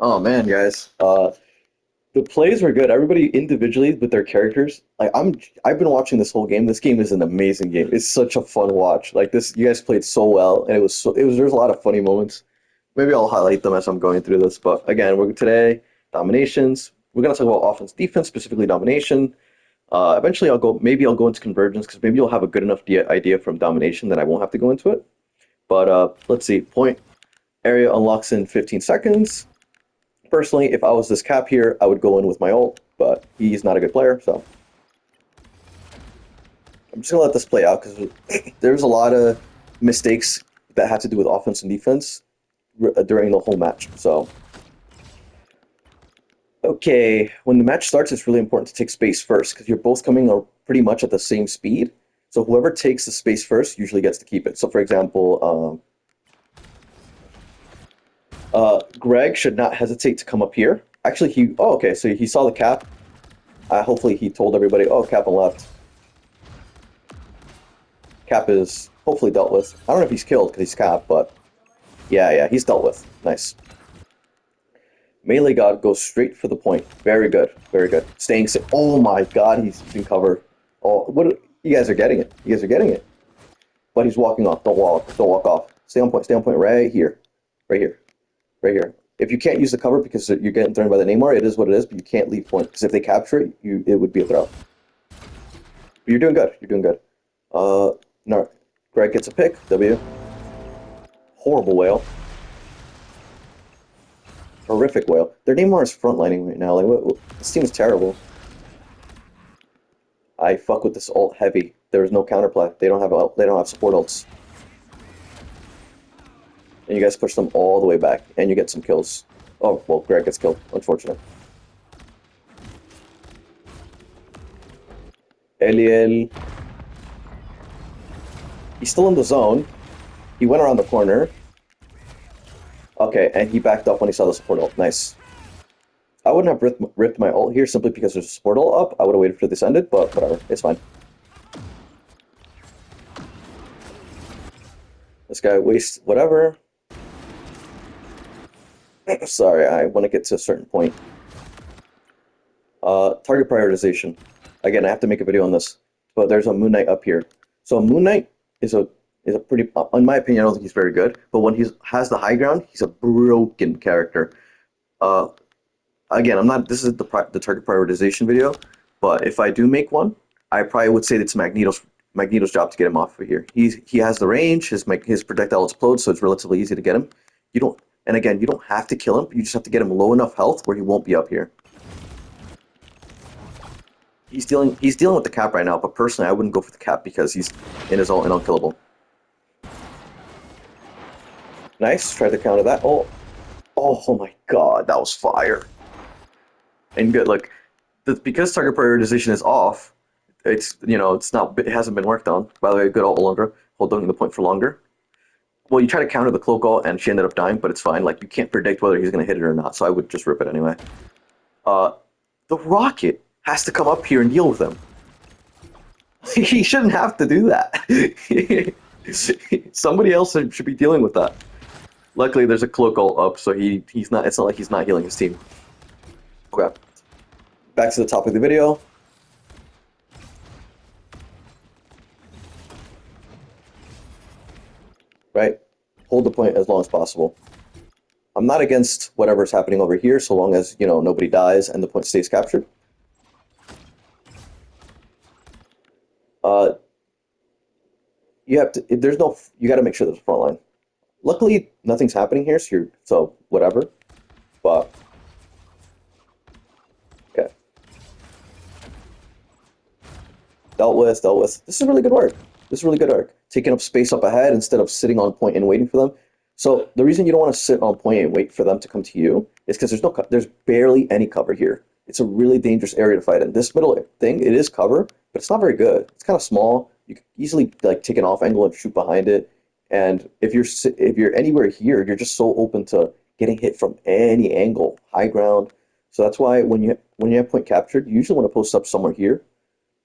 Oh man, guys. The plays were good. Everybody individually with their characters. I've been watching this whole game. This game is an amazing game. It's such a fun watch. Like this, you guys played so well, and there's a lot of funny moments. Maybe I'll highlight them as I'm going through this. But again, we're today dominations. We're gonna talk about offense, defense, specifically domination. Eventually, I'll go into convergence because maybe you'll have a good enough idea from domination that I won't have to go into it. But let's see. Point area unlocks in 15 seconds. Personally, if I was this cap here, I would go in with my ult, but he's not a good player, so I'm just gonna let this play out because there's a lot of mistakes that have to do with offense and defense during the whole match. So, okay, when the match starts, it's really important to take space first because you're both coming pretty much at the same speed. So whoever takes the space first usually gets to keep it. So for example, Greg should not hesitate to come up here. Actually, okay, so he saw the cap. Hopefully he told everybody, oh, cap on left. Cap is hopefully dealt with. I don't know if he's killed because he's Cap, but yeah, he's dealt with. Nice. Melee God goes straight for the point. Very good, very good. Staying safe. Oh my God, he's in cover. Oh, you guys are getting it. You guys are getting it. But he's walking off. Don't walk. Don't walk off. Stay on point. Stay on point. Right here. Right here. Right here. If you can't use the cover because you're getting thrown by the Neymar, it is what it is. But you can't leave point because if they capture it, it would be a throw. But you're doing good. You're doing good. No. Greg gets a pick. W. Horrible whale. Horrific whale. Their Neymar is frontlining right now. Like, this team is terrible. I fuck with this ult heavy. There is no counterplay. They don't have support ults. And you guys push them all the way back, and you get some kills. Oh well, Greg gets killed. Unfortunate. Eliel. He's still in the zone. He went around the corner. Okay, and he backed up when he saw the support ult. Nice. I wouldn't have ripped my ult here simply because there's a support ult up. I would have waited for this ended, but whatever. It's fine. This guy wastes whatever. Sorry, I want to get to a certain point. Target prioritization. Again, I have to make a video on this, but there's a Moon Knight up here. So Moon Knight is a pretty, in my opinion, I don't think he's very good. But when he has the high ground, he's a broken character. Uh, Again, I'm not. This is the target prioritization video, but if I do make one, I probably would say it's Magneto's job to get him off of here. He has the range. His projectile explodes, so it's relatively easy to get him. You don't, and again, you don't have to kill him. You just have to get him low enough health where he won't be up here. He's dealing with the cap right now, but personally, I wouldn't go for the cap because he's in his ult and unkillable. Nice, try to counter that. Oh my God, that was fire. And good, look, because target prioritization is off, it hasn't been worked on. By the way, good ult Alundra, holding the point for longer. Well, you try to counter the cloak ult, and she ended up dying, but it's fine. Like you can't predict whether he's gonna hit it or not, so I would just rip it anyway. Uh, the rocket has to come up here and deal with him. He shouldn't have to do that. Somebody else should be dealing with that. Luckily, there's a cloak ult up, so he's not. It's not like he's not healing his team. Okay, back to the topic of the video. Right, hold the point as long as possible. I'm not against whatever's happening over here, so long as nobody dies and the point stays captured. Uh, you have to. There's no. You got to make sure there's a front line. Luckily, nothing's happening here, so whatever. But okay, dealt with, dealt with. This is really good work. This is really good work. Taking up space up ahead instead of sitting on point and waiting for them. So the reason you don't want to sit on point and wait for them to come to you is because there's barely any cover here. It's a really dangerous area to fight in. This middle thing, it is cover, but it's not very good. It's kind of small. You can easily like take an off angle and shoot behind it. And if you're anywhere here, you're just so open to getting hit from any angle, high ground. So that's why when you have point captured, you usually want to post up somewhere here,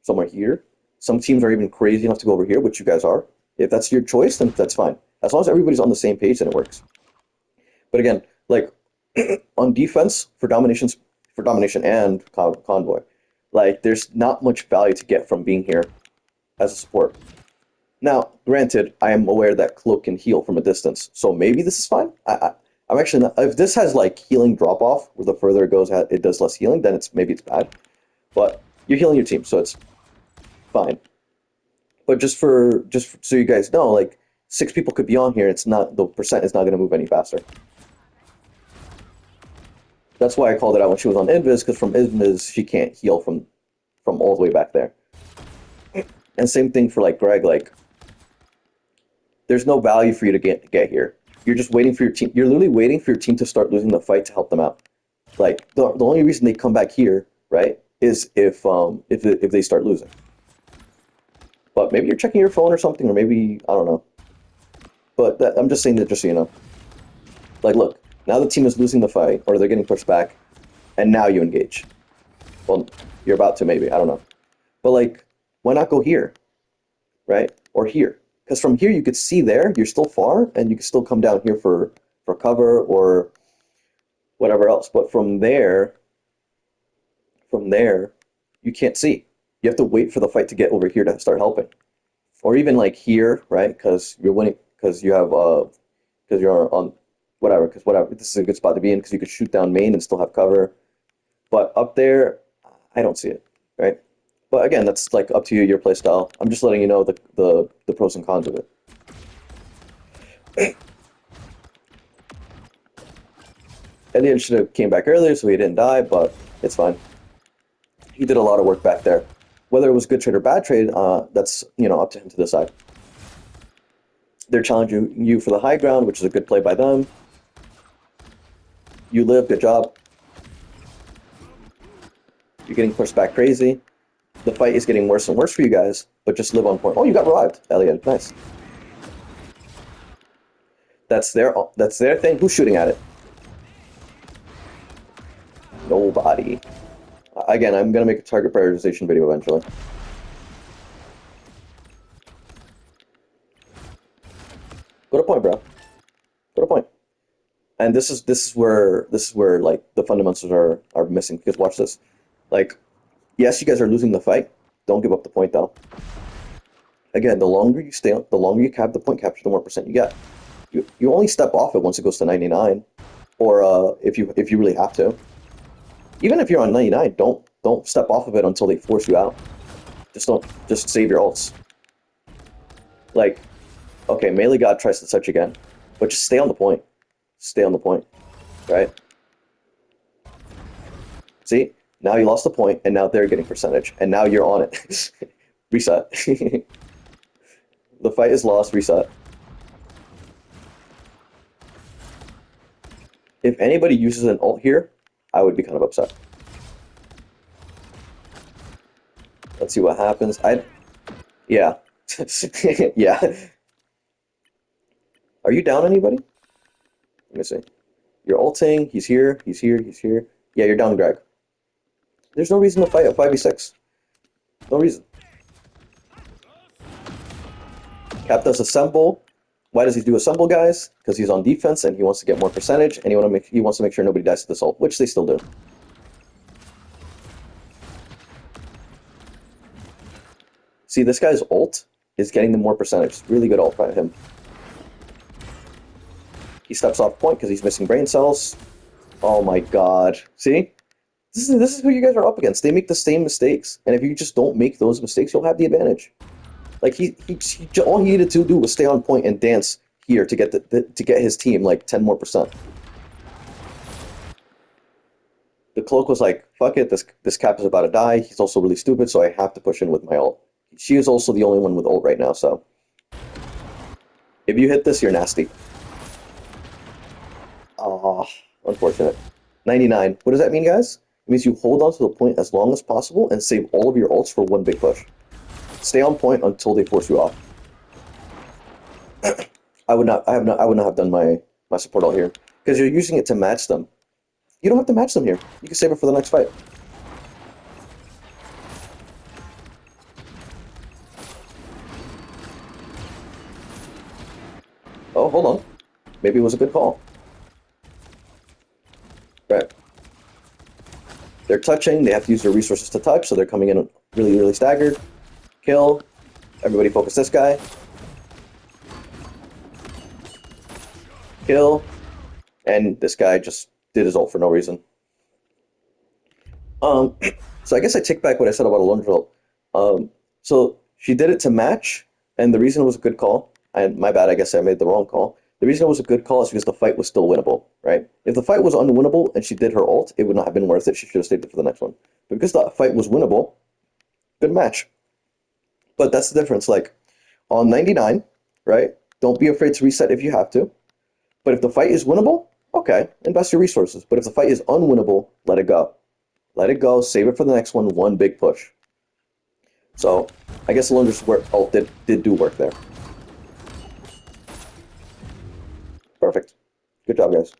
somewhere here. Some teams are even crazy enough to go over here, which you guys are. If that's your choice, then that's fine. As long as everybody's on the same page, then it works. But again, like On defense for domination and convoy, like there's not much value to get from being here as a support. Now, granted, I am aware that cloak can heal from a distance, so maybe this is fine. I'm actually not. If this has like healing drop off, where the further it goes, it does less healing, then it's bad. But you're healing your team, so it's fine. But so you guys know, like 6 people could be on here. It's not the percent is not going to move any faster. That's why I called it out when she was on Invis, because from Invis she can't heal from all the way back there. And same thing for like Greg. Like there's no value for you to get here. You're just waiting for your team. You're literally waiting for your team to start losing the fight to help them out. Like the only reason they come back here, right, is if they start losing. But maybe you're checking your phone or something, or maybe I don't know. But I'm just saying that just so you know. Like, look, now the team is losing the fight, or they're getting pushed back, and now you engage. Well, you're about to maybe, I don't know. But like, why not go here, right? Or here? Because from here you could see there, you're still far, and you can still come down here for cover or whatever else. But from there, you can't see. You have to wait for the fight to get over here to start helping. Or even like here, right? Because you're winning, because you have because you're on whatever, because whatever. This is a good spot to be in because you could shoot down main and still have cover. But up there, I don't see it, right? But again, that's like up to you, your play style. I'm just letting you know the pros and cons of it. Elliot should have came back earlier so he didn't die, but it's fine. He did a lot of work back there. Whether it was good trade or bad trade, that's up to him to decide. They're challenging you for the high ground, which is a good play by them. You live, good job. You're getting pushed back crazy. The fight is getting worse and worse for you guys, but just live on point. Oh, you got revived, Elliot. Nice. That's their thing. Who's shooting at it? Nobody. Again, I'm gonna make a target prioritization video eventually. Go to point, bro. Go to point. And this is where like the fundamentals are missing. Because watch this. Like, yes, you guys are losing the fight. Don't give up the point though. Again, the longer you stay, the longer you have the point capture, the more percent you get. You only step off it once it goes to 99, or if you really have to. Even if you're on 99, don't step off of it until they force you out. Just save your ults. Like, okay, melee god tries to touch again, but just stay on the point. Stay on the point, right? See, now you lost the point, and now they're getting percentage, and now you're on it. Reset. The fight is lost. Reset. If anybody uses an ult here, I would be kind of upset. Let's see what happens. Yeah. Yeah. Are you down anybody? Let me see. You're ulting. He's here. He's here. He's here. Yeah, you're down, Greg. There's no reason to fight a 5v6. No reason. Cap does assemble. Why does he do assemble, guys? Because he's on defense and he wants to get more percentage, and he wants to make sure nobody dies to this ult, which they still do. See, this guy's ult is getting them more percentage. Really good ult by him. He steps off point because he's missing brain cells. Oh my god. See? This is who you guys are up against. They make the same mistakes. And if you just don't make those mistakes, you'll have the advantage. Like all he needed to do was stay on point and dance here to get to get his team like 10 more percent. The cloak was like, fuck it, this cap is about to die. He's also really stupid, so I have to push in with my ult. She is also the only one with ult right now, so if you hit this, you're nasty. Ah, unfortunate. 99. What does that mean, guys? It means you hold on to the point as long as possible and save all of your ults for one big push. Stay on point until they force you off. I would not have done my support ult here because you're using it to match them. You don't have to match them here. You can save it for the next fight. Oh, hold on. Maybe it was a good call. Right. They're touching, they have to use their resources to touch, so they're coming in really, really staggered. Kill. Everybody focus this guy. Kill. And this guy just did his ult for no reason. Um, so I guess I take back what I said about Alondra. So she did it to match, and the reason it was a good call, and my bad, I guess I made the wrong call. The reason it was a good call is because the fight was still winnable, right? If the fight was unwinnable and she did her ult, it would not have been worth it. She should have stayed for the next one. But because the fight was winnable, good match. But that's the difference. Like on 99, right? Don't be afraid to reset if you have to. But if the fight is winnable, okay, invest your resources. But if the fight is unwinnable, let it go. Let it go. Save it for the next one. One big push. So I guess Alundra's ult did do work there. Perfect. Good job, guys.